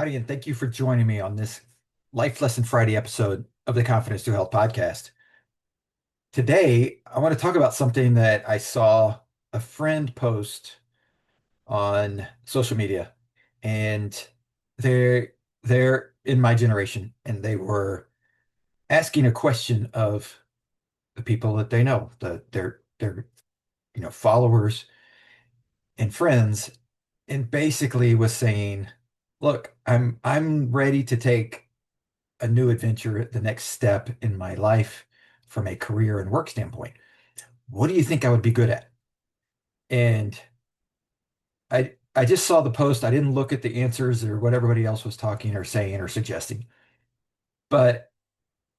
Howdy, and thank you for joining me on this Life Lesson Friday episode of the Confidence to Health podcast. Today, I want to talk about something that I saw a friend post on social media, and they're in my generation, and they were asking a question of the people that they know, their followers and friends, and basically was saying, "Look, I'm ready to take a new adventure, the next step in my life from a career and work standpoint. What do you think I would be good at?" And I just saw the post. I didn't look at the answers or what everybody else was talking or saying or suggesting. But,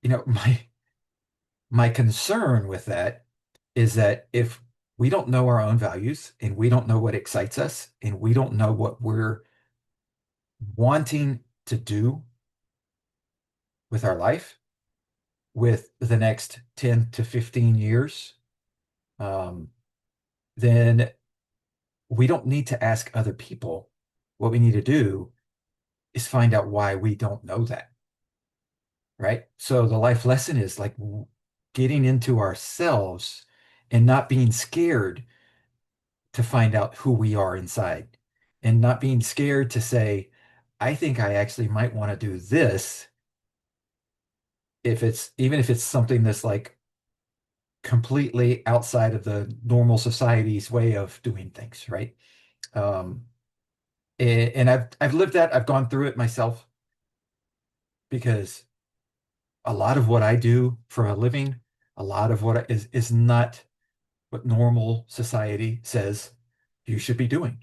you know, my concern with that is that if we don't know our own values and we don't know what excites us and we don't know what we're wanting to do with our life, with the next 10 to 15 years, um, then we don't need to ask other people. What we need to do is find out why we don't know that, right? So the life lesson is like getting into ourselves and not being scared to find out who we are inside and not being scared to say, I think I actually might want to do this if it's even if it's something that's like completely outside of the normal society's way of doing things, right? Um, and I've lived that. I've gone through it myself because a lot of what I do for a living, a lot of what is not what normal society says you should be doing.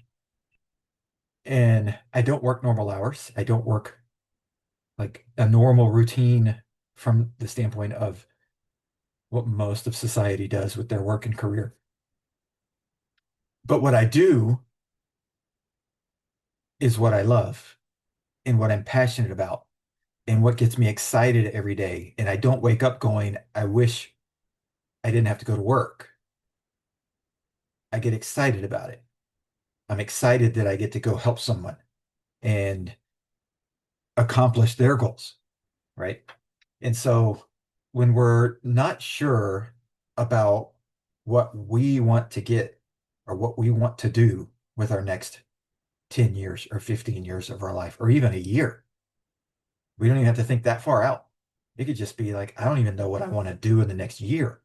And I don't work normal hours. I don't work like a normal routine from the standpoint of what most of society does with their work and career. But what I do is what I love and what I'm passionate about and what gets me excited every day. And I don't wake up going, I wish I didn't have to go to work. I get excited about it. I'm excited that I get to go help someone and accomplish their goals, right? And so when we're not sure about what we want to get or what we want to do with our next 10 years or 15 years of our life, or even a year, we don't even have to think that far out. It could just be like, I don't even know what I want to do in the next year.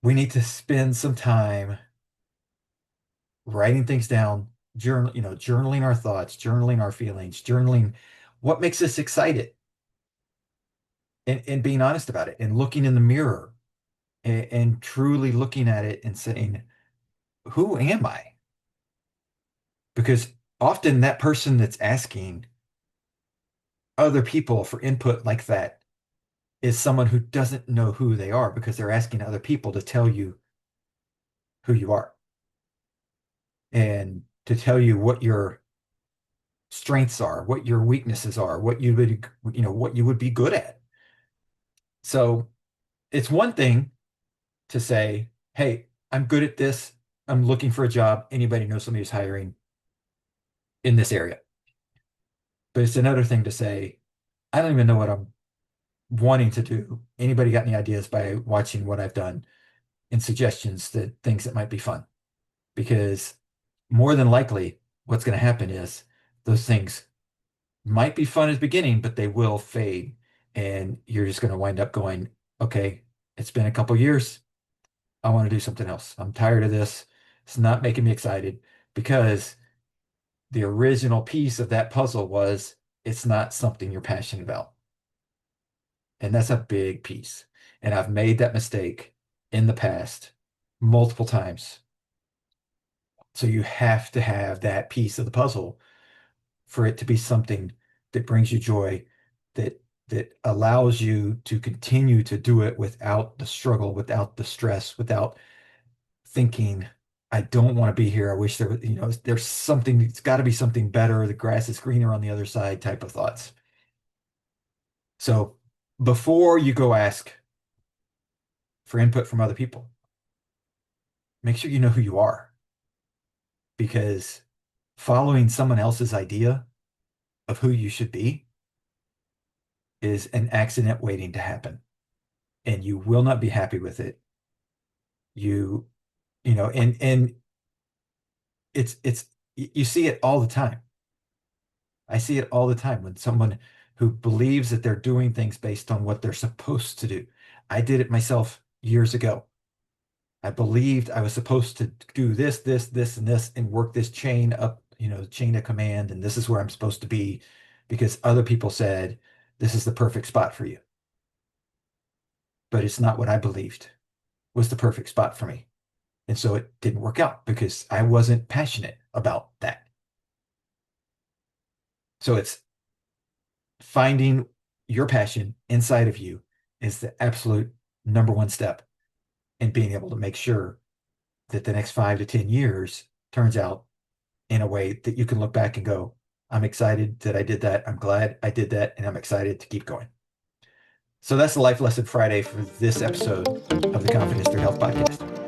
We need to spend some time writing things down, journaling our thoughts, journaling our feelings, journaling what makes us excited, and being honest about it and looking in the mirror and truly looking at it and saying, who am I? Because often that person that's asking other people for input like that is someone who doesn't know who they are because they're asking other people to tell you who you are and to tell you what your strengths are, what your weaknesses are, what you would be good at. So it's one thing to say, hey, I'm good at this. I'm looking for a job. Anybody know somebody who's hiring in this area? But it's another thing to say, I don't even know what I'm wanting to do. Anybody got any ideas by watching what I've done and suggestions that things that might be fun? Because more than likely, what's going to happen is those things might be fun at the beginning, but they will fade. And you're just going to wind up going, okay, it's been a couple years. I want to do something else. I'm tired of this. It's not making me excited because the original piece of that puzzle was it's not something you're passionate about. And that's a big piece. And I've made that mistake in the past multiple times. So you have to have that piece of the puzzle for it to be something that brings you joy, that allows you to continue to do it without the struggle, without the stress, without thinking, I don't want to be here. I wish there was, there's something, it's got to be something better. The grass is greener on the other side type of thoughts. So before you go ask for input from other people, make sure you know who you are because following someone else's idea of who you should be is an accident waiting to happen, and you will not be happy with it. You, and it's you see it all the time. I see it all the time when someone who believes that they're doing things based on what they're supposed to do. I did it myself years ago. I believed I was supposed to do this, this, this, and this, and work this chain up, chain of command, and this is where I'm supposed to be because other people said this is the perfect spot for you. But it's not what I believed was the perfect spot for me. And so it didn't work out because I wasn't passionate about that. So it's finding your passion inside of you is the absolute number one step in being able to make sure that the next 5 to 10 years turns out in a way that you can look back and go, I'm excited that I did that. I'm glad I did that. And I'm excited to keep going. So that's the Life Lesson Friday for this episode of the Confidence Through Health podcast.